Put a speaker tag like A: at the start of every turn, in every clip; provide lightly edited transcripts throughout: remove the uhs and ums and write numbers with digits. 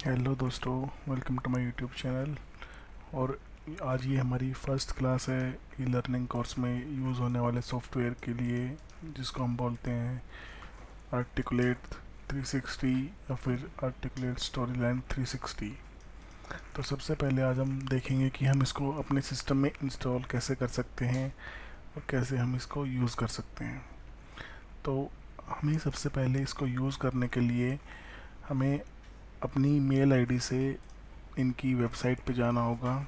A: Hello दोस्तों, welcome to my YouTube channel. और आज ये हमारी फर्स्ट क्लास है ई लर्निंग कोर्स में यूज़ होने वाले सॉफ्टवेयर के लिए, जिसको हम बोलते हैं आर्टिकुलेट 360 या फिर आर्टिकुलेट स्टोरी लाइन 360। तो सबसे पहले आज हम देखेंगे कि हम इसको अपने सिस्टम में इंस्टॉल कैसे कर सकते हैं और कैसे हम इसको यूज़ कर सकते हैं। तो हमें सबसे पहले इसको यूज़ करने के लिए हमें अपनी मेल आईडी से इनकी वेबसाइट पे जाना होगा।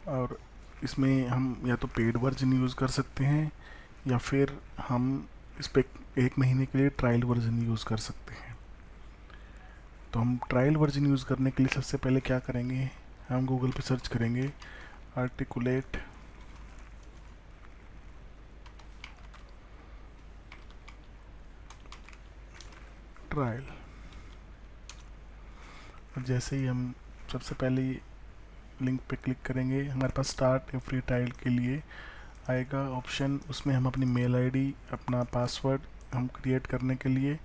A: और इसमें हम या तो पेड वर्जन यूज़ कर सकते हैं या फिर हम इस पे 1 महीने के लिए ट्रायल वर्जन यूज़ कर सकते हैं। तो हम ट्रायल वर्जन यूज़ करने के लिए सबसे पहले क्या करेंगे, हम गूगल पे सर्च करेंगे आर्टिकुलेट ट्रायल। और जैसे ही हम सबसे पहले लिंक पे क्लिक करेंगे, हमारे पास स्टार्ट या फ्री ट्रायल के लिए आएगा ऑप्शन। उसमें हम अपनी मेल आईडी, अपना पासवर्ड हम क्रिएट करने के लिए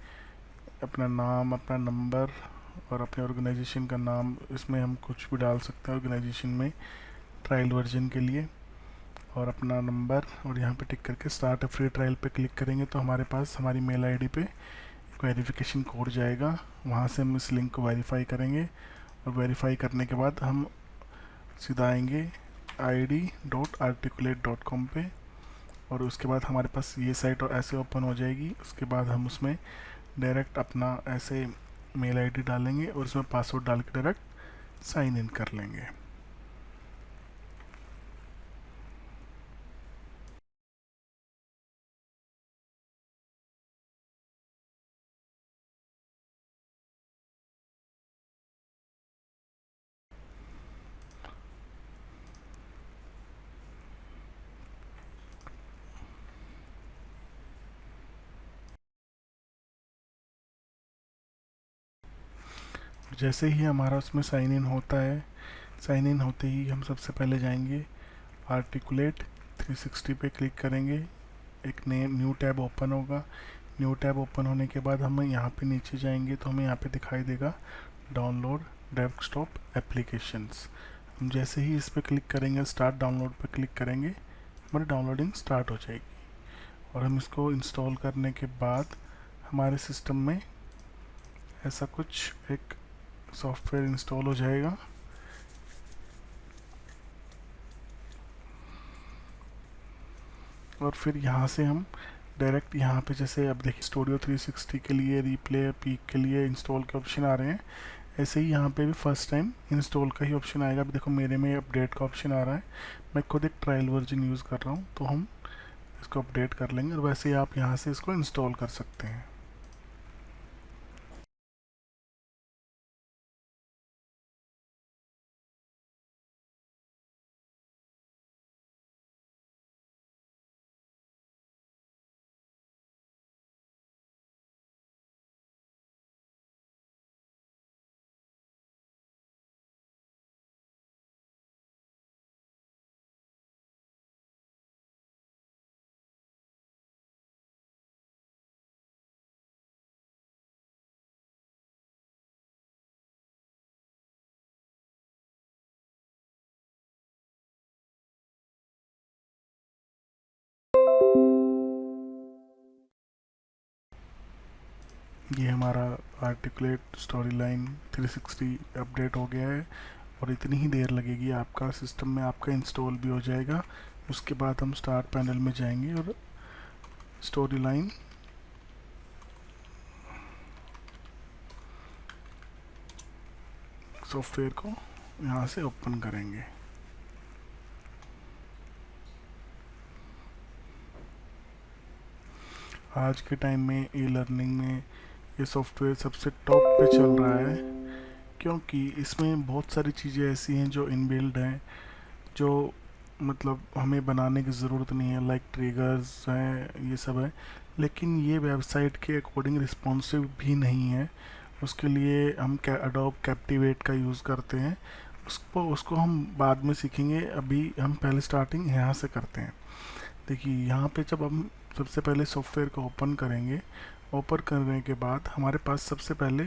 A: अपना नाम, अपना नंबर और अपने ऑर्गेनाइजेशन का नाम, इसमें हम कुछ भी डाल सकते हैं ऑर्गेनाइजेशन में ट्रायल वर्जन के लिए, और अपना नंबर, और यहाँ पे टिक करके स्टार्ट अ फ्री ट्रायल पे क्लिक करेंगे तो हमारे पास हमारी मेल आईडी पे एक वेरिफिकेशन कोड जाएगा। वहाँ से हम इस लिंक को वेरीफाई करेंगे और वेरीफाई करने के बाद हम सीधा आएंगे id.articulate.com पे, और उसके बाद हमारे पास ये साइट और ऐसे ओपन हो जाएगी। उसके बाद हम उसमें डायरेक्ट अपना ऐसे मेल आईडी डालेंगे और उसमें पासवर्ड डाल के डायरेक्ट साइन इन कर लेंगे। जैसे ही हमारा उसमें साइन इन होता है, साइन इन होते ही हम सबसे पहले जाएंगे आर्टिकुलेट 360 पे क्लिक करेंगे। एक नए न्यू टैब ओपन होगा। न्यू टैब ओपन होने के बाद हम यहाँ पे नीचे जाएंगे तो हमें यहाँ पे दिखाई देगा डाउनलोड डेस्कटॉप एप्लीकेशंस। हम जैसे ही इस पर क्लिक करेंगे, स्टार्ट डाउनलोड पे क्लिक करेंगे, हमारी डाउनलोडिंग स्टार्ट हो जाएगी। और हम इसको इंस्टॉल करने के बाद हमारे सिस्टम में ऐसा कुछ एक सॉफ्टवेयर इंस्टॉल हो जाएगा। और फिर यहाँ से हम डायरेक्ट यहाँ पे, जैसे अब देखिए स्टूडियो 360 के लिए, रिप्ले, पीक के लिए इंस्टॉल के ऑप्शन आ रहे हैं, ऐसे ही यहाँ पे भी फर्स्ट टाइम इंस्टॉल का ही ऑप्शन आएगा। अभी देखो मेरे में अपडेट का ऑप्शन आ रहा है, मैं खुद एक ट्रायल वर्जन यूज़ कर रहा हूँ, तो हम इसको अपडेट कर लेंगे और वैसे ही आप यहाँ से इसको इंस्टॉल कर सकते हैं। ये हमारा आर्टिकुलेट स्टोरी लाइन 360 अपडेट हो गया है और इतनी ही देर लगेगी, आपका सिस्टम में आपका इंस्टॉल भी हो जाएगा। उसके बाद हम स्टार्ट पैनल में जाएंगे और स्टोरी लाइन सॉफ्टवेयर को यहाँ से ओपन करेंगे। आज के टाइम में ई लर्निंग में ये सॉफ्टवेयर सबसे टॉप पे चल रहा है, क्योंकि इसमें बहुत सारी चीज़ें ऐसी हैं जो इनबिल्ड हैं, जो मतलब हमें बनाने की ज़रूरत नहीं है, लाइक ट्रिगर्स हैं, ये सब है। लेकिन ये वेबसाइट के अकॉर्डिंग रिस्पॉन्सिव भी नहीं है। उसके लिए हम एडोब कैप्टिवेट का यूज़ करते हैं। उसको हम बाद में सीखेंगे, अभी हम पहले स्टार्टिंग यहाँ से करते हैं। देखिए यहाँ पे जब हम सबसे पहले सॉफ्टवेयर को ओपन करेंगे, ओपन करने के बाद हमारे पास सबसे पहले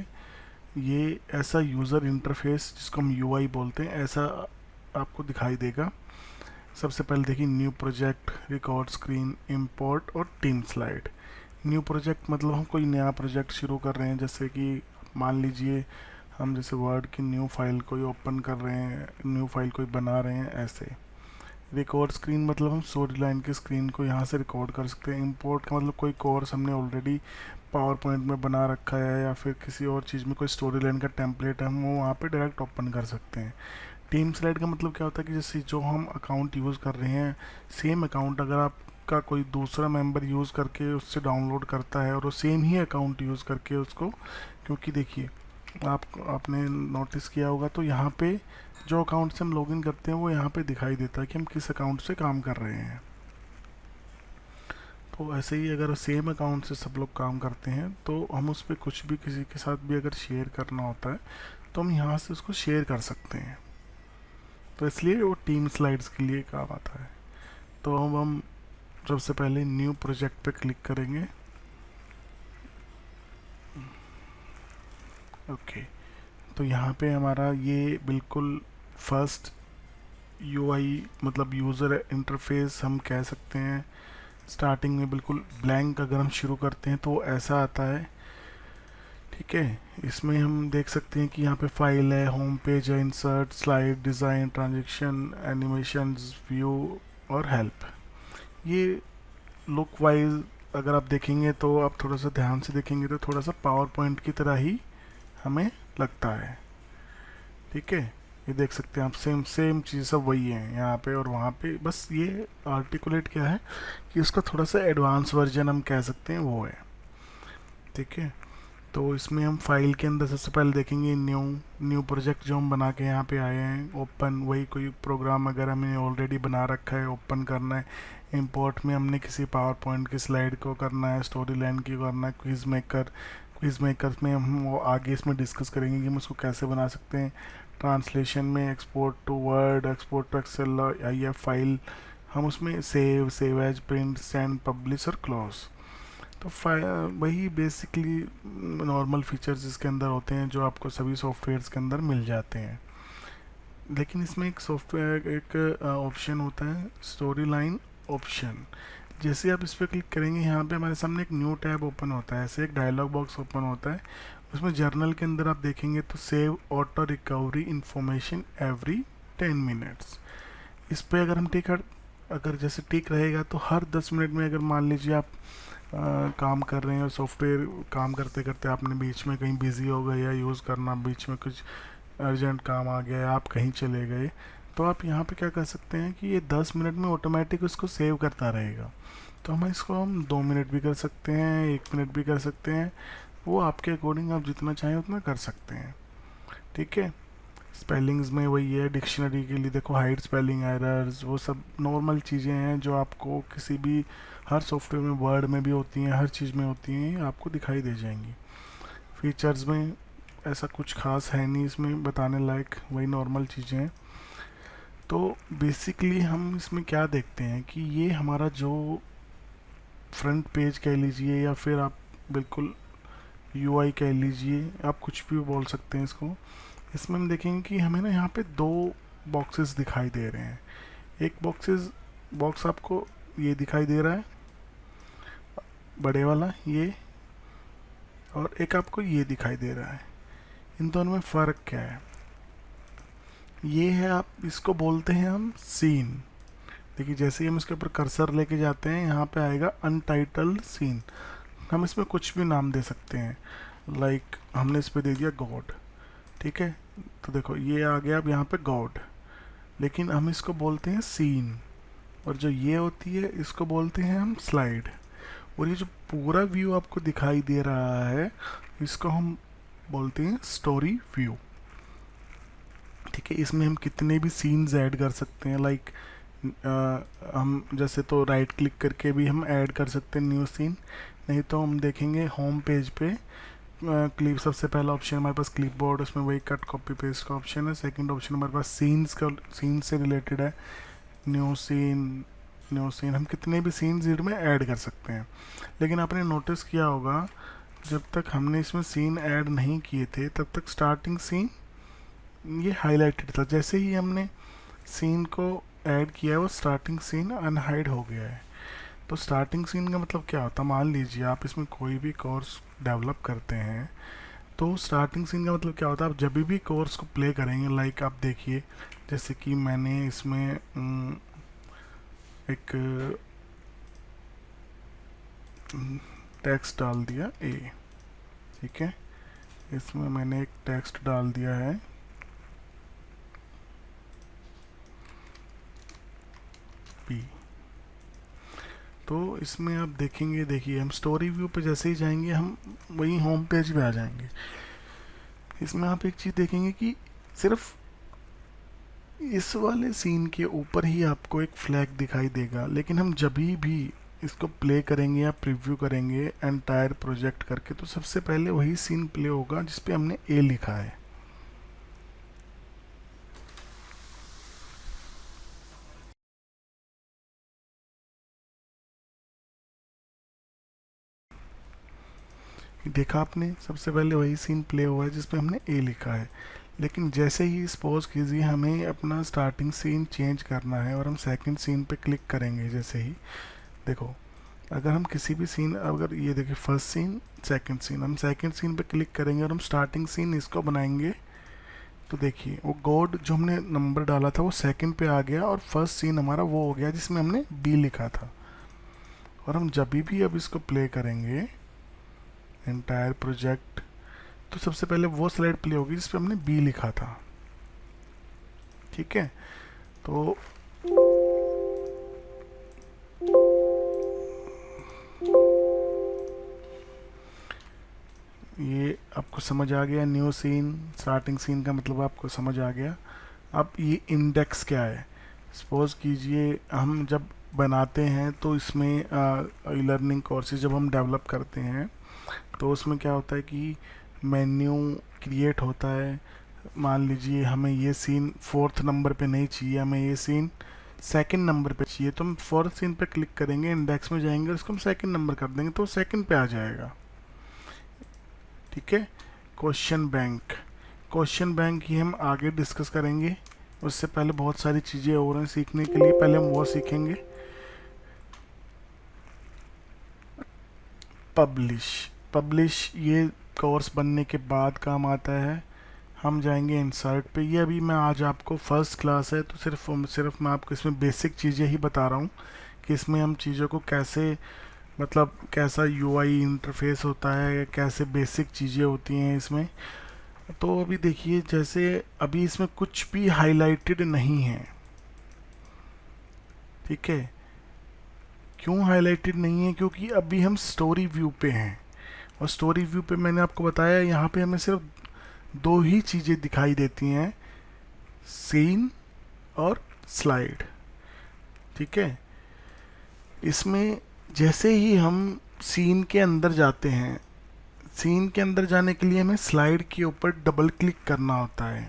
A: ये ऐसा यूज़र इंटरफेस जिसको हम यूआई बोलते हैं ऐसा आपको दिखाई देगा। सबसे पहले देखिए new project, record screen, import और टीम स्लाइड। न्यू प्रोजेक्ट मतलब हम कोई नया प्रोजेक्ट शुरू कर रहे हैं, जैसे कि मान लीजिए हम जैसे वर्ड की न्यू फाइल कोई ओपन कर रहे हैं, न्यू फाइल कोई बना रहे हैं ऐसे। रिकॉर्ड स्क्रीन मतलब हम स्टोरी लाइन की स्क्रीन को यहाँ से रिकॉर्ड कर सकते हैं। इंपोर्ट का मतलब कोई कोर्स हमने ऑलरेडी पावर पॉइंट में बना रखा है या फिर किसी और चीज़ में कोई स्टोरी लाइन का टेम्पलेट है, हम वो वहाँ पे डायरेक्ट ओपन कर सकते हैं। टीम स्लाइड का मतलब क्या होता है कि जैसे जो हम अकाउंट यूज़ कर रहे हैं, सेम अकाउंट अगर आपका कोई दूसरा मेंबर यूज़ करके उससे डाउनलोड करता है और वो सेम ही अकाउंट यूज़ करके उसको, क्योंकि देखिए आपने नोटिस किया होगा तो यहाँ पे जो अकाउंट से हम लॉगिन करते हैं वो यहाँ पे दिखाई देता है कि हम किस अकाउंट से काम कर रहे हैं। तो ऐसे ही अगर सेम अकाउंट से सब लोग काम करते हैं तो हम उस पर कुछ भी किसी के साथ भी अगर शेयर करना होता है तो हम यहाँ से उसको शेयर कर सकते हैं। तो इसलिए वो टीम स्लाइड्स के लिए काम आता है। तो अब हम सबसे पहले न्यू प्रोजेक्ट पे क्लिक करेंगे। ओके, तो यहाँ पे हमारा ये बिल्कुल फर्स्ट यूआई मतलब यूज़र इंटरफेस हम कह सकते हैं। स्टार्टिंग में बिल्कुल ब्लैंक अगर हम शुरू करते हैं तो ऐसा आता है, ठीक है। इसमें हम देख सकते हैं कि यहाँ पे फाइल है, होम पेज है, insert, slide, design, transaction, animations, view और हेल्प। ये लुक वाइज अगर आप देखेंगे तो आप थोड़ा सा ध्यान से देखेंगे तो थोड़ा सा पावर पॉइंट की तरह ही हमें लगता है, ठीक है। ये देख सकते हैं आप, सेम सेम चीज़ सब वही है यहाँ पे और वहाँ पे, बस ये आर्टिकुलेट क्या है कि इसका थोड़ा सा एडवांस वर्जन हम कह सकते हैं वो है, ठीक है। तो इसमें हम फाइल के अंदर सबसे पहले देखेंगे न्यू प्रोजेक्ट जो हम बना के यहाँ पे आए हैं, ओपन, वही कोई प्रोग्राम अगर हमने ऑलरेडी बना रखा है ओपन करना है। इंपोर्ट में हमने किसी पावर पॉइंट की स्लाइड को करना है, स्टोरी लाइन की करना है। क्विज मेकर में हम वो आगे इसमें डिस्कस करेंगे कि हम उसको कैसे बना सकते हैं। ट्रांसलेशन में export to Word, export to Excel, IF file, हम उसमें save as, print, send, publish और क्लोज। तो वही बेसिकली नॉर्मल फीचर्स इसके अंदर होते हैं जो आपको सभी सॉफ्टवेयर्स के अंदर मिल जाते हैं। लेकिन इसमें एक सॉफ्टवेयर एक ऑप्शन होता है, स्टोरी लाइन ऑप्शन। जैसे आप इस पर क्लिक करेंगे यहाँ पे हमारे सामने एक न्यू टैब ओपन होता है, ऐसे एक डायलॉग बॉक्स ओपन होता है। उसमें जर्नल के अंदर आप देखेंगे तो save auto recovery information every 10 minutes. इस पर अगर हम अगर जैसे टिक रहेगा तो हर 10 मिनट में अगर मान लीजिए आप काम कर रहे हैं और सॉफ्टवेयर काम करते करते आपने बीच में कहीं बिज़ी हो गए या यूज़ करना बीच में कुछ अर्जेंट काम आ गया, आप कहीं चले गए, तो आप यहाँ पे क्या कर सकते हैं कि ये 10 मिनट में ऑटोमेटिक उसको सेव करता रहेगा। तो हम 2 मिनट भी कर सकते हैं, 1 मिनट भी कर सकते हैं, वो आपके अकॉर्डिंग आप जितना चाहें उतना कर सकते हैं, ठीक है। स्पेलिंग्स में वही है, डिक्शनरी के लिए देखो हाइड स्पेलिंग एरर्स, वो सब नॉर्मल चीज़ें हैं जो आपको किसी भी हर सॉफ्टवेयर में, वर्ड में भी होती हैं, हर चीज़ में होती हैं, आपको दिखाई दे जाएंगी। फीचर्स में ऐसा कुछ खास है नहीं इसमें बताने लायक, वही नॉर्मल चीज़ें हैं। तो बेसिकली हम इसमें क्या देखते हैं कि ये हमारा जो फ्रंट पेज कह लीजिए या फिर आप बिल्कुल यूआई कह लीजिए, आप कुछ भी बोल सकते हैं इसको। इसमें हम देखेंगे कि हमें ना यहाँ पे 2 बॉक्सेस दिखाई दे रहे हैं। एक बॉक्स आपको ये दिखाई दे रहा है बड़े वाला ये, और एक आपको ये दिखाई दे रहा है। इन दोनों में फ़र्क क्या है? ये है, आप इसको बोलते हैं हम सीन। देखिए जैसे ही हम इसके ऊपर कर्सर लेके जाते हैं यहाँ पे आएगा अनटाइटल्ड सीन। हम इसमें कुछ भी नाम दे सकते हैं, लाइक हमने इस पर दे दिया गॉड, ठीक है। तो देखो ये आ गया अब यहाँ पे गॉड, लेकिन हम इसको बोलते हैं सीन, और जो ये होती है इसको बोलते हैं हम स्लाइड। और ये जो पूरा व्यू आपको दिखाई दे रहा है इसको हम बोलते हैं स्टोरी व्यू, ठीक है। इसमें हम कितने भी सीन्स ऐड कर सकते हैं, लाइक हम जैसे तो राइट क्लिक करके भी हम ऐड कर सकते हैं न्यू सीन, नहीं तो हम देखेंगे होम पेज पे क्लिप, सबसे पहला ऑप्शन हमारे पास क्लिप बोर्ड, उसमें वही कट कॉपी पेस्ट का ऑप्शन है। सेकंड ऑप्शन हमारे पास सीन से रिलेटेड है, न्यू सीन हम कितने भी सीन्स में ऐड कर सकते हैं। लेकिन आपने नोटिस किया होगा जब तक हमने इसमें सीन ऐड नहीं किए थे तब तक स्टार्टिंग सीन ये हाईलाइटेड था। जैसे ही हमने सीन को ऐड किया है वो स्टार्टिंग सीन अनहाइड हो गया है। तो स्टार्टिंग सीन का मतलब क्या होता है, मान लीजिए आप इसमें कोई भी कोर्स डेवलप करते हैं तो स्टार्टिंग सीन का मतलब क्या होता है, आप जब भी कोर्स को प्ले करेंगे, लाइक आप देखिए जैसे कि मैंने इसमें एक टेक्स्ट डाल दिया ए, ठीक है, इसमें मैंने एक टेक्स्ट डाल दिया है पी। तो इसमें आप देखेंगे, देखिए हम स्टोरी व्यू पे जैसे ही जाएंगे हम वही होम पेज पे आ जाएंगे। इसमें आप एक चीज़ देखेंगे कि सिर्फ इस वाले सीन के ऊपर ही आपको एक फ्लैग दिखाई देगा, लेकिन हम जब भी इसको प्ले करेंगे या प्रीव्यू करेंगे एंटायर प्रोजेक्ट करके तो सबसे पहले वही सीन प्ले होगा जिस पे हमने ए लिखा है। देखा आपने, सबसे पहले वही सीन प्ले हुआ है जिसपे हमने ए लिखा है। लेकिन जैसे ही सपोज कीजिए हमें अपना स्टार्टिंग सीन चेंज करना है और हम सेकंड सीन पे क्लिक करेंगे, जैसे ही देखो अगर हम किसी भी सीन, अगर ये देखिए फर्स्ट सीन सेकंड सीन, हम सेकंड सीन पे क्लिक करेंगे और हम स्टार्टिंग सीन इसको बनाएंगे तो देखिए वो गॉड जो हमने नंबर डाला था वो सेकंड पे आ गया और फर्स्ट सीन हमारा वो हो गया जिसमें हमने बी लिखा था। और हम जब भी अब इसको प्ले करेंगे एंटायर प्रोजेक्ट तो सबसे पहले वो स्लाइड प्ले होगी जिस पे हमने बी लिखा था, ठीक है। तो ये आपको समझ आ गया, न्यू सीन स्टार्टिंग सीन का मतलब आपको समझ आ गया। अब ये इंडेक्स क्या है, सपोज कीजिए हम जब बनाते हैं तो इसमें लर्निंग कोर्सेज जब हम डेवलप करते हैं तो उसमें क्या होता है कि मेन्यू क्रिएट होता है। मान लीजिए हमें ये सीन फोर्थ नंबर पे नहीं चाहिए, हमें ये सीन सेकंड नंबर पे चाहिए, तो हम फोर्थ सीन पे क्लिक करेंगे, इंडेक्स में जाएंगे, उसको हम सेकंड नंबर कर देंगे तो सेकंड पे आ जाएगा, ठीक है। क्वेश्चन बैंक ही हम आगे डिस्कस करेंगे। उससे पहले बहुत सारी चीज़ें और हैं सीखने के लिए, पहले हम वो सीखेंगे। पब्लिश ये कोर्स बनने के बाद काम आता है। हम जाएंगे इंसर्ट पे। ये अभी मैं आज आपको फर्स्ट क्लास है तो सिर्फ मैं आपको इसमें बेसिक चीज़ें ही बता रहा हूँ कि इसमें हम चीज़ों को कैसे, मतलब कैसा यूआई इंटरफेस होता है, कैसे बेसिक चीज़ें होती हैं इसमें। तो अभी देखिए जैसे अभी इसमें कुछ भी हाईलाइटेड नहीं है, ठीक है। क्यों हाईलाइटेड नहीं है, क्योंकि अभी हम स्टोरी व्यू पे हैं और स्टोरी व्यू पे मैंने आपको बताया यहाँ पे हमें सिर्फ दो ही चीज़ें दिखाई देती हैं, सीन और स्लाइड, ठीक है। इसमें जैसे ही हम सीन के अंदर जाते हैं, सीन के अंदर जाने के लिए हमें स्लाइड के ऊपर डबल क्लिक करना होता है।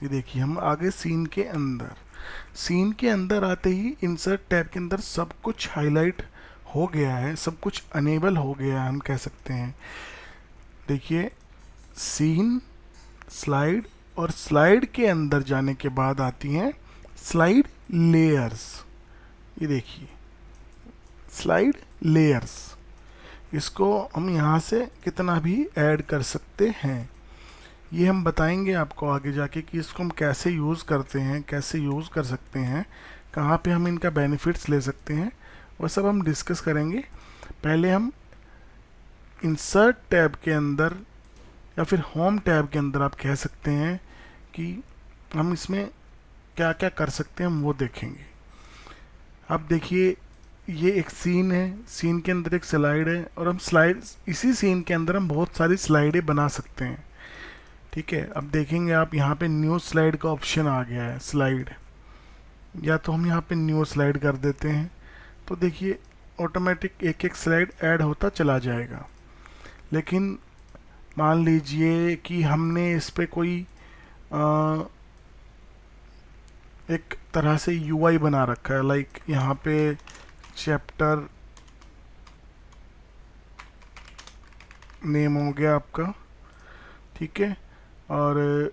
A: ये देखिए हम आगे सीन के अंदर आते ही इंसर्ट टैब के अंदर सब कुछ हाईलाइट हो गया है, सब कुछ अनेबल हो गया है हम कह सकते हैं। देखिए सीन, स्लाइड और स्लाइड के अंदर जाने के बाद आती हैं स्लाइड लेयर्स। ये देखिए स्लाइड लेयर्स, इसको हम यहाँ से कितना भी ऐड कर सकते हैं। ये हम बताएंगे आपको आगे जाके कि इसको हम कैसे यूज़ करते हैं, कैसे यूज़ कर सकते हैं, कहाँ पे हम इनका बेनिफिट्स ले सकते हैं, वो सब हम डिस्कस करेंगे। पहले हम इंसर्ट टैब के अंदर या फिर होम टैब के अंदर आप कह सकते हैं कि हम इसमें क्या क्या कर सकते हैं हम वो देखेंगे। अब देखिए ये एक सीन है, सीन के अंदर एक स्लाइड है और हम स्लाइड, इसी सीन के अंदर हम बहुत सारी स्लाइडें बना सकते हैं, ठीक है। अब देखेंगे आप यहाँ पे न्यू स्लाइड का ऑप्शन आ गया है, स्लाइड, या तो हम यहाँ पे न्यू स्लाइड कर देते हैं तो देखिए ऑटोमेटिक एक एक स्लाइड ऐड होता चला जाएगा। लेकिन मान लीजिए कि हमने इस पे कोई एक तरह से यूआई बना रखा है, लाइक यहाँ पे चैप्टर नेम हो गया आपका, ठीक है। और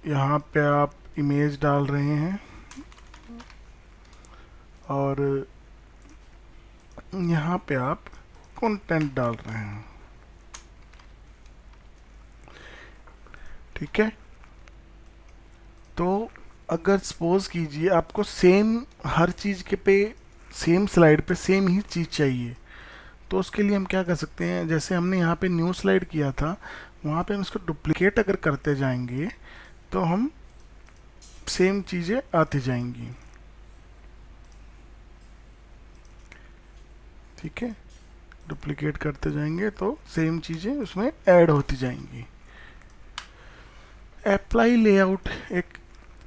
A: यहाँ पे आप इमेज डाल रहे हैं और यहाँ पे आप कंटेंट डाल रहे हैं, ठीक है। तो अगर सपोज कीजिए आपको सेम हर चीज़ के पे सेम स्लाइड पे सेम ही चीज़ चाहिए, तो उसके लिए हम क्या कर सकते हैं, जैसे हमने यहाँ पे न्यू स्लाइड किया था, वहाँ पे हम इसको डुप्लीकेट अगर करते जाएंगे तो हम सेम चीज़ें आती जाएंगी, ठीक है। डुप्लीकेट करते जाएंगे तो सेम चीज़ें उसमें ऐड होती जाएंगी। अप्लाई लेआउट एक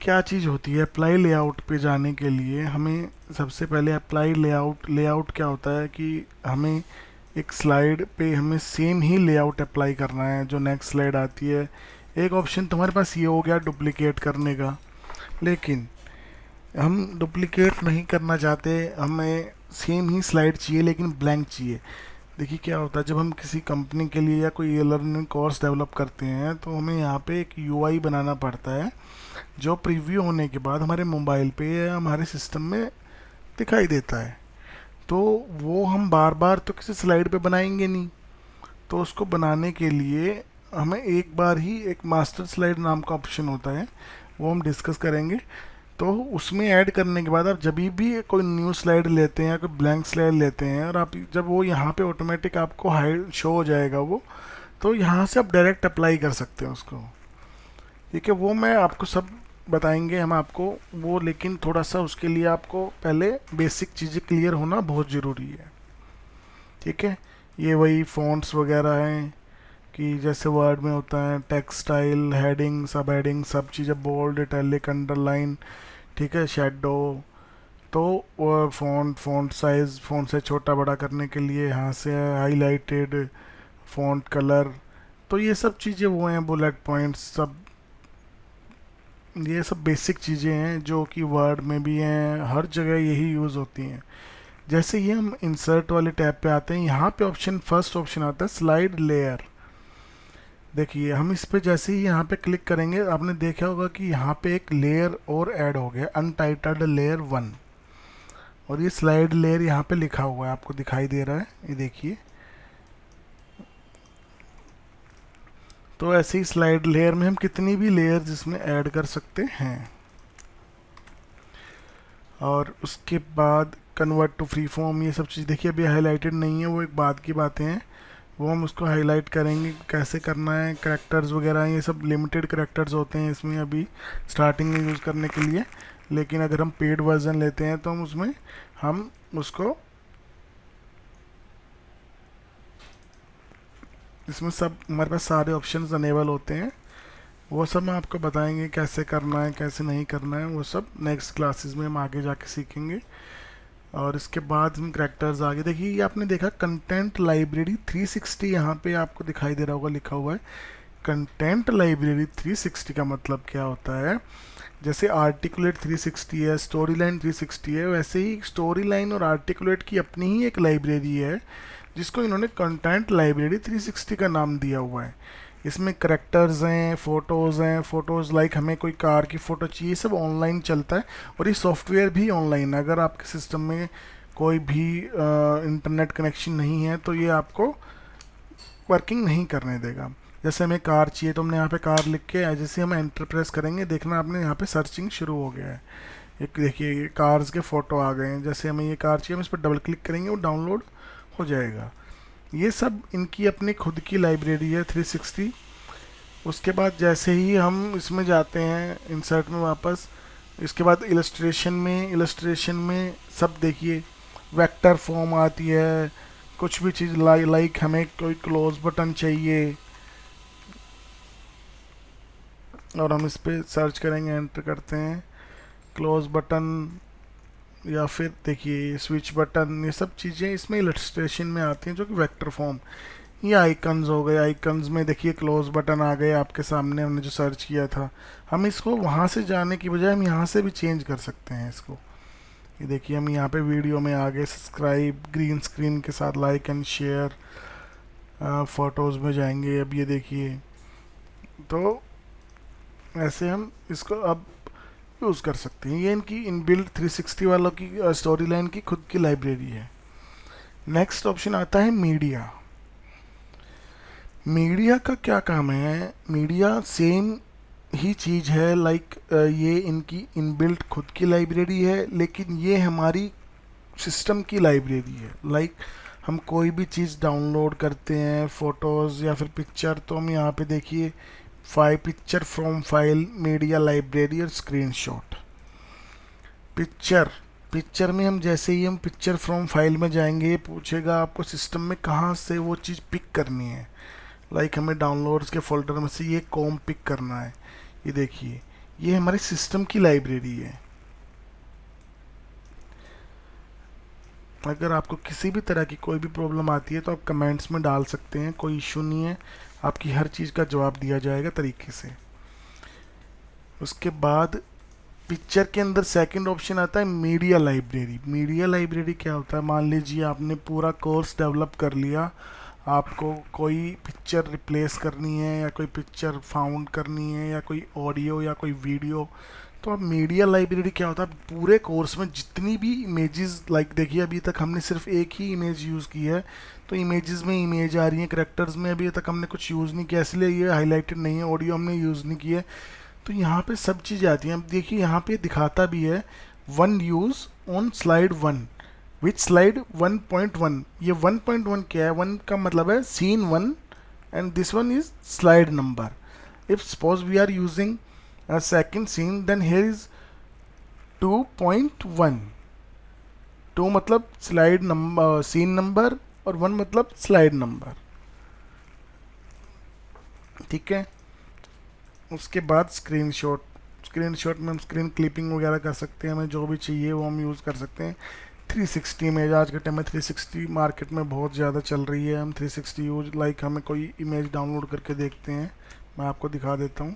A: क्या चीज़ होती है। अप्लाई लेआउट पे जाने के लिए हमें सबसे पहले अप्लाई लेआउट क्या होता है कि हमें एक स्लाइड पे हमें सेम ही लेआउट अप्लाई करना है जो नेक्स्ट स्लाइड आती है। एक ऑप्शन तुम्हारे पास ये हो गया डुप्लीकेट करने का, लेकिन हम डुप्लीकेट नहीं करना चाहते, हमें सेम ही स्लाइड चाहिए लेकिन ब्लैंक चाहिए। देखिए क्या होता है, जब हम किसी कंपनी के लिए या कोई ई लर्निंग कोर्स डेवलप करते हैं तो हमें यहाँ पे एक यूआई बनाना पड़ता है जो प्रीव्यू होने के बाद हमारे मोबाइल पे या हमारे सिस्टम में दिखाई देता है। तो वो हम बार बार तो किसी स्लाइड पे बनाएंगे नहीं, तो उसको बनाने के लिए हमें एक बार ही एक मास्टर स्लाइड नाम का ऑप्शन होता है, वो हम डिस्कस करेंगे। तो उसमें ऐड करने के बाद आप जब भी कोई न्यू स्लाइड लेते हैं या कोई ब्लैंक स्लाइड लेते हैं और आप जब वो यहाँ पे ऑटोमेटिक आपको हाइड शो हो जाएगा वो, तो यहाँ से आप डायरेक्ट अप्लाई कर सकते हैं उसको, ठीक है। वो मैं आपको सब बताएंगे हम आपको वो, लेकिन थोड़ा सा उसके लिए आपको पहले बेसिक चीज़ें क्लियर होना बहुत ज़रूरी है, ठीक है। ये वही फॉन्ट्स वगैरह हैं कि जैसे वर्ड में होता है टेक्स्ट स्टाइल, हेडिंग, सब हेडिंग, सब चीज़ें, बोल्ड, इटैलिक, अंडरलाइन, ठीक है, शेडो। तो फ़ॉन्ट साइज़ छोटा बड़ा करने के लिए यहाँ से हाईलाइटेड, फ़ॉन्ट कलर, तो ये सब चीज़ें वो हैं, बुलेट पॉइंट्स, सब ये सब बेसिक चीज़ें हैं जो कि वर्ड में भी हैं, हर जगह यही यूज़ होती हैं। जैसे ही हम इंसर्ट वाले टैब पे आते हैं, यहाँ पे फर्स्ट ऑप्शन आता है स्लाइड लेयर। देखिए हम इस पे जैसे ही यहाँ पे क्लिक करेंगे, आपने देखा होगा कि यहाँ पे एक लेयर और ऐड हो गया, अनटाइटल्ड लेयर 1, और ये स्लाइड लेयर यहाँ पे लिखा हुआ है, आपको दिखाई दे रहा है, ये देखिए। तो ऐसे ही स्लाइड लेयर में हम कितनी भी लेयर जिसमें ऐड कर सकते हैं। और उसके बाद कन्वर्ट टू फ्री फॉर्म, ये सब चीज़ देखिए अभी हाईलाइटेड नहीं है, वो एक बाद की बातें हैं, वो हम उसको हाईलाइट करेंगे कैसे करना है। करैक्टर्स वगैरह ये सब लिमिटेड करैक्टर्स होते हैं इसमें अभी स्टार्टिंग में यूज़ करने के लिए, लेकिन अगर हम पेड वर्जन लेते हैं तो हम उसको इसमें सब हमारे पास सारे ऑप्शंस अनेबल होते हैं। वो सब मैं आपको बताएंगे कैसे करना है कैसे नहीं करना है, वो सब नेक्स्ट क्लासेस में हम आगे जाके सीखेंगे। और इसके बाद हम करैक्टर्स आगे देखिए, ये आपने देखा कंटेंट लाइब्रेरी 360 यहाँ पे आपको दिखाई दे रहा होगा, लिखा हुआ है कंटेंट लाइब्रेरी 360। का मतलब क्या होता है, जैसे आर्टिकुलेट 360 है, स्टोरी लाइन 360 है, वैसे ही स्टोरी लाइन और आर्टिकुलेट की अपनी ही एक लाइब्रेरी है जिसको इन्होंने कंटेंट लाइब्रेरी 360 का नाम दिया हुआ है। इसमें करैक्टर्स हैं, फ़ोटोज़ लाइक हमें कोई कार की फ़ोटो चाहिए, सब ऑनलाइन चलता है। और ये सॉफ्टवेयर भी ऑनलाइन है, अगर आपके सिस्टम में कोई भी इंटरनेट कनेक्शन नहीं है तो ये आपको वर्किंग नहीं करने देगा। जैसे हमें कार चाहिए तो हमने यहाँ पे कार लिख के जैसे हम एंटर प्रेस करेंगे, देखना आपने यहाँ पे सर्चिंग शुरू हो गया है। एक देखिए ये कार्स के फ़ोटो आ गए हैं, जैसे हमें ये कार चाहिए हम इस पर डबल क्लिक करेंगे वो डाउनलोड हो जाएगा। ये सब इनकी अपनी खुद की लाइब्रेरी है 360। उसके बाद जैसे ही हम इसमें जाते हैं इंसर्ट में वापस, इसके बाद इलस्ट्रेशन में सब देखिए वेक्टर फॉर्म आती है, कुछ भी चीज़ लाइक हमें कोई क्लोज बटन चाहिए और हम इस पर सर्च करेंगे, एंटर करते हैं क्लोज बटन या फिर देखिए स्विच बटन, ये सब चीज़ें इसमें इलस्ट्रेशन में आती हैं जो कि वेक्टर फॉर्म। ये आइकन्स हो गए, आइकन्स में देखिए क्लोज बटन आ गए आपके सामने, हमने जो सर्च किया था। हम इसको वहाँ से जाने की बजाय हम यहाँ से भी चेंज कर सकते हैं इसको। ये देखिए हम यहाँ पे वीडियो में आ गए, सब्सक्राइब, ग्रीन स्क्रीन के साथ लाइक एंड शेयर, फ़ोटोज़ में जाएंगे। अब ये देखिए, तो ऐसे हम इसको अब यूज़ कर सकते हैं। ये इनकी इनबिल्ट 360 वालों की स्टोरी लाइन की खुद की लाइब्रेरी है। नेक्स्ट ऑप्शन आता है मीडिया। मीडिया का क्या काम है? मीडिया सेम ही चीज़ है, लाइक ये इनकी इनबिल्ट खुद की लाइब्रेरी है, लेकिन ये हमारी सिस्टम की लाइब्रेरी है। लाइक हम कोई भी चीज़ डाउनलोड करते हैं, फ़ोटोज़ या फिर पिक्चर, तो हम यहाँ पे देखिए picture from file media library और स्क्रीनशॉट। पिक्चर पिक्चर में हम जैसे ही हम पिक्चर फ्रॉम फाइल में जाएंगे, ये पूछेगा आपको सिस्टम में कहाँ से वो चीज़ पिक करनी है। लाइक हमें डाउनलोड्स के फोल्डर में से ये कॉम पिक करना है। ये देखिए, ये हमारी सिस्टम की लाइब्रेरी है। अगर आपको किसी भी तरह की कोई भी प्रॉब्लम आती है तो आप कमेंट्स में डाल सकते हैं, कोई इशू नहीं है, आपकी हर चीज़ का जवाब दिया जाएगा तरीके से। उसके बाद पिक्चर के अंदर सेकंड ऑप्शन आता है मीडिया लाइब्रेरी। मीडिया लाइब्रेरी क्या होता है? मान लीजिए आपने पूरा कोर्स डेवलप कर लिया, आपको कोई पिक्चर रिप्लेस करनी है या कोई पिक्चर फाउंड करनी है या कोई ऑडियो या कोई वीडियो, तो अब मीडिया लाइब्रेरी क्या होता है? पूरे कोर्स में जितनी भी इमेजेस, लाइक देखिए अभी तक हमने सिर्फ एक ही इमेज यूज़ की है, तो इमेजेस में इमेज आ रही है, करेक्टर्स में अभी तक हमने कुछ यूज़ नहीं किया, इसलिए ये हाईलाइटेड नहीं है, ऑडियो हमने यूज़ नहीं की है। तो यहाँ पे सब चीज़ आती हैं। अब देखिए यहाँ पे दिखाता भी है one use on slide one which slide 1.1। ये 1.1 क्या है? 1 का मतलब है scene 1 and this one is slide number. If suppose we are using a second scene, then here is 2.1। 2 मतलब स्लाइड नंबर, सीन नंबर, और 1 मतलब स्लाइड नंबर। ठीक है। उसके बाद स्क्रीनशॉट। स्क्रीनशॉट में हम स्क्रीन क्लिपिंग वगैरह कर सकते हैं, हमें जो भी चाहिए वो हम यूज़ कर सकते हैं। 360 इमेज, आज के टाइम में 360 मार्केट में बहुत ज़्यादा चल रही है। हम 360 यूज, लाइक हमें कोई इमेज डाउनलोड करके देखते हैं, मैं आपको दिखा देता हूँ।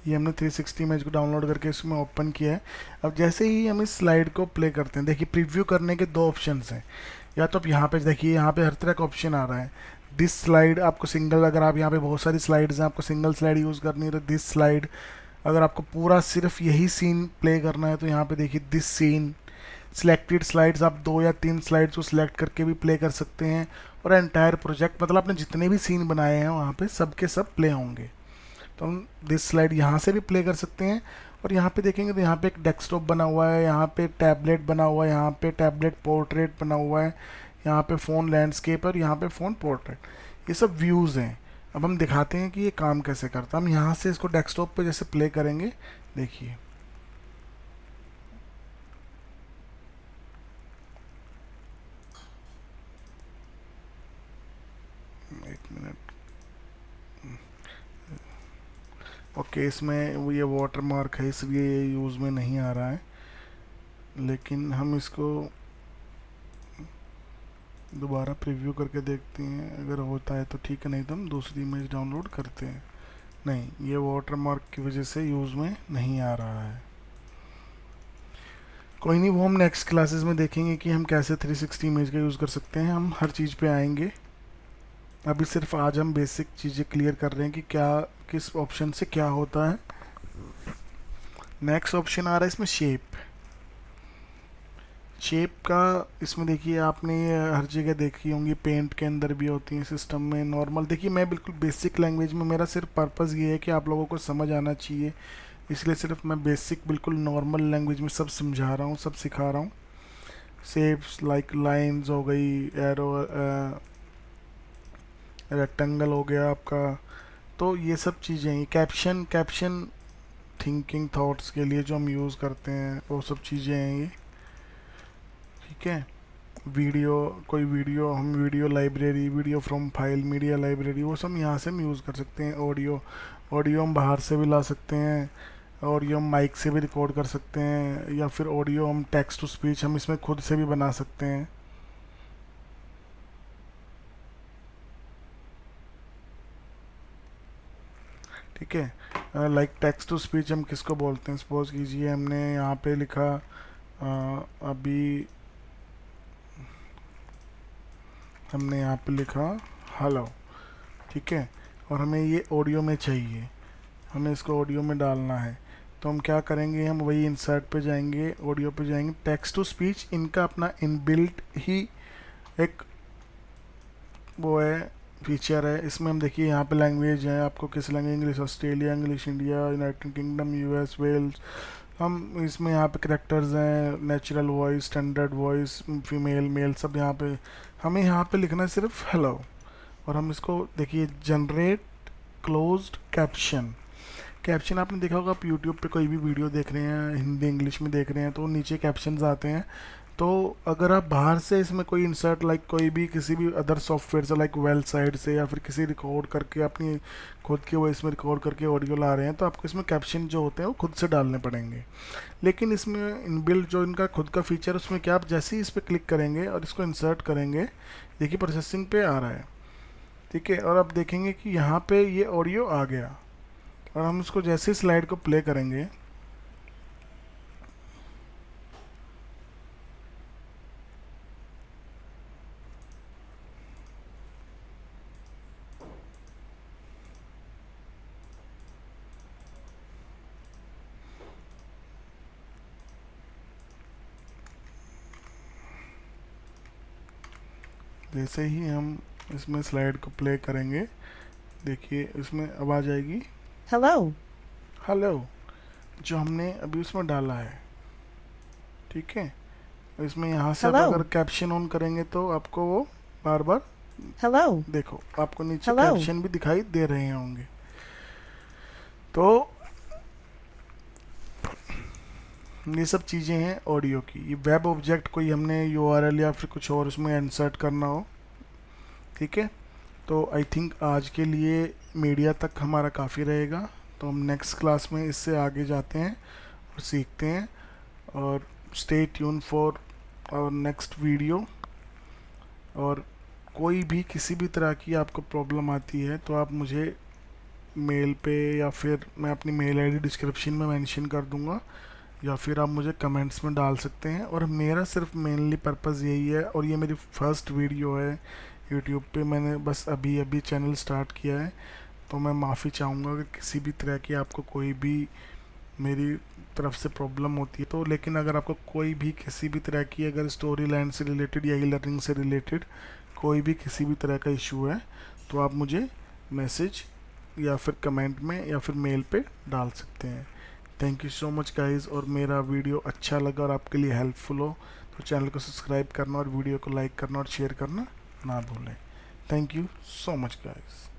A: ये हमने 360 इमेज को डाउनलोड करके इसमें ओपन किया है। अब जैसे ही हम इस स्लाइड को प्ले करते हैं, देखिए प्रीव्यू करने के दो ऑप्शंस हैं। या तो आप यहाँ पे देखिए, यहाँ पे हर तरह का ऑप्शन आ रहा है। दिस स्लाइड आपको सिंगल, अगर आप यहाँ पे बहुत सारी स्लाइड्स हैं, आपको सिंगल स्लाइड यूज़ करनी है तो दिस स्लाइड। अगर आपको पूरा सिर्फ यही सीन प्ले करना है तो यहाँ पे देखिए दिस सीन। सिलेक्टेड स्लाइड्स, आप 2 या 3 स्लाइड्स को सिलेक्ट करके भी प्ले कर सकते हैं। और एंटायर प्रोजेक्ट, मतलब आपने जितने भी सीन बनाए हैं वहाँ पे सब के सब प्ले होंगे। तो हम दिस स्लाइड यहाँ से भी प्ले कर सकते हैं। और यहाँ पे देखेंगे तो यहाँ पे एक डेस्कटॉप बना हुआ है, यहाँ पे टैबलेट बना हुआ है, यहाँ पे टैबलेट पोर्ट्रेट बना हुआ है, यहाँ पे फ़ोन लैंडस्केप और यहाँ पे फ़ोन पोर्ट्रेट। ये सब व्यूज़ हैं। अब हम दिखाते हैं कि ये काम कैसे करता है। हम यहाँ से इसको डेस्कटॉप पे जैसे प्ले करेंगे, देखिए एक मिनट। ओके, इसमें वो ये वाटर मार्क है इसलिए ये यूज़ में नहीं आ रहा है, लेकिन हम इसको दोबारा प्रीव्यू करके देखते हैं। अगर होता है तो ठीक है, नहीं तो हम दूसरी इमेज डाउनलोड करते हैं। नहीं, ये वाटर मार्क की वजह से यूज़ में नहीं आ रहा है। कोई नहीं, वो हम नेक्स्ट क्लासेस में देखेंगे कि हम कैसे 360 इमेज का यूज़ कर सकते हैं। हम हर चीज़ पे आएंगे। अभी सिर्फ आज हम बेसिक चीज़ें क्लियर कर रहे हैं कि क्या किस ऑप्शन से क्या होता है। नेक्स्ट ऑप्शन आ रहा है इसमें शेप। शेप का इसमें देखिए, आपने ये हर जगह देखी होंगी, पेंट के अंदर भी होती हैं, सिस्टम में नॉर्मल। देखिए मैं बिल्कुल बेसिक लैंग्वेज में, मेरा सिर्फ पर्पज़ ये है कि आप लोगों को समझ आना चाहिए, इसलिए सिर्फ मैं बेसिक बिल्कुल नॉर्मल लैंग्वेज में सब समझा रहा हूँ, सब सिखा रहा हूँ। शेप्स लाइक लाइंस हो गई, एरो, रेक्टेंगल हो गया आपका, तो ये सब चीज़ें हैं। कैप्शन, कैप्शन थिंकिंग थॉट्स के लिए जो हम यूज़ करते हैं वो सब चीज़ें हैं ये। ठीक है। वीडियो, कोई वीडियो, हम video library, video from file, media library, वो सब यहाँ से हम यूज़ कर सकते हैं। ऑडियो, ऑडियो हम बाहर से भी ला सकते हैं, ऑडियो हम माइक से भी रिकॉर्ड कर सकते हैं, या फिर ऑडियो हम टेक्स्ट टू स्पीच हम इसमें खुद से भी बना सकते हैं। ठीक है, लाइक टेक्स्ट टू स्पीच हम किसको बोलते हैं? सपोज कीजिए हमने यहाँ पे लिखा अभी हमने यहाँ पे लिखा हेलो, ठीक है, और हमें ये ऑडियो में चाहिए, हमें इसको ऑडियो में डालना है। तो हम क्या करेंगे, हम वही इंसर्ट पे जाएंगे, ऑडियो पे जाएंगे, टेक्स्ट टू स्पीच इनका अपना इनबिल्ट ही एक वो है, फीचर है। इसमें हम देखिए यहाँ पे लैंग्वेज है, आपको किस language, English Australia, English India, United Kingdom, US, Wales. हम इसमें यहाँ पे करेक्टर्स हैं, natural voice, standard voice, female, male, सब यहाँ पे। हमें यहाँ पे लिखना है सिर्फ हेलो, और हम इसको देखिए जनरेट क्लोज्ड कैप्शन। कैप्शन आपने देखा होगा, आप यूट्यूब पे कोई भी वीडियो देख रहे हैं, हिंदी इंग्लिश में देख रहे हैं, तो नीचे कैप्शंस आते हैं। तो अगर आप बाहर से इसमें कोई इंसर्ट, लाइक कोई भी किसी भी अदर सॉफ्टवेयर से, लाइक वेल साइड से, या फिर किसी रिकॉर्ड करके अपनी खुद की वॉइस में रिकॉर्ड करके ऑडियो ला रहे हैं, तो आपको इसमें कैप्शन जो होते हैं वो खुद से डालने पड़ेंगे। लेकिन इसमें इनबिल्ट जो इनका खुद का फीचर, उसमें क्या, आप जैसे ही इस पर क्लिक करेंगे और इसको इंसर्ट करेंगे, देखिए प्रोसेसिंग पे आ रहा है, ठीक है, और आप देखेंगे कि यहाँ पे ये ऑडियो आ गया, और हम इसको जैसे ही स्लाइड को प्ले करेंगे, जैसे ही हम इसमें स्लाइड को प्ले करेंगे, देखिए इसमें आवाज़ आएगी
B: Hello.
A: हेलो, जो हमने अभी उसमें डाला है, ठीक है। इसमें यहाँ से आप
B: Hello.
A: अगर कैप्शन ऑन करेंगे तो आपको वो बार बार,
B: Hello.
A: देखो आपको नीचे
B: Hello.
A: कैप्शन भी दिखाई दे रहे होंगे। तो ये सब चीज़ें हैं ऑडियो की। ये वेब ऑब्जेक्ट कोई हमने यूआरएल या फिर कुछ और उसमें इंसर्ट करना हो, ठीक है, तो आई थिंक आज के लिए मीडिया तक हमारा काफ़ी रहेगा। तो हम नेक्स्ट क्लास में इससे आगे जाते हैं और सीखते हैं, और stay tune for our next video. और कोई भी किसी भी तरह की आपको प्रॉब्लम आती है तो आप मुझे मेल पे, या फिर मैं अपनी मेल आईडी डिस्क्रिप्शन में मेंशन कर दूंगा, या फिर आप मुझे कमेंट्स में डाल सकते हैं। और मेरा सिर्फ मेनली पर्पज़ यही है, और ये मेरी फर्स्ट वीडियो है यूट्यूब पे, मैंने बस अभी अभी चैनल स्टार्ट किया है, तो मैं माफ़ी चाहूँगा अगर किसी भी तरह की आपको कोई भी मेरी तरफ से प्रॉब्लम होती है तो। लेकिन अगर आपको कोई भी किसी भी तरह की, अगर स्टोरी लाइन से रिलेटेड या ई लर्निंग से रिलेटेड कोई भी किसी भी तरह का इशू है, तो आप मुझे मैसेज या फिर कमेंट में या फिर मेल पे डाल सकते हैं। Thank you so much guys. और मेरा वीडियो अच्छा लगा और आपके लिए हेल्पफुल हो तो चैनल को सब्सक्राइब करना और वीडियो को लाइक करना और शेयर करना ना भूलें। Thank you so much guys.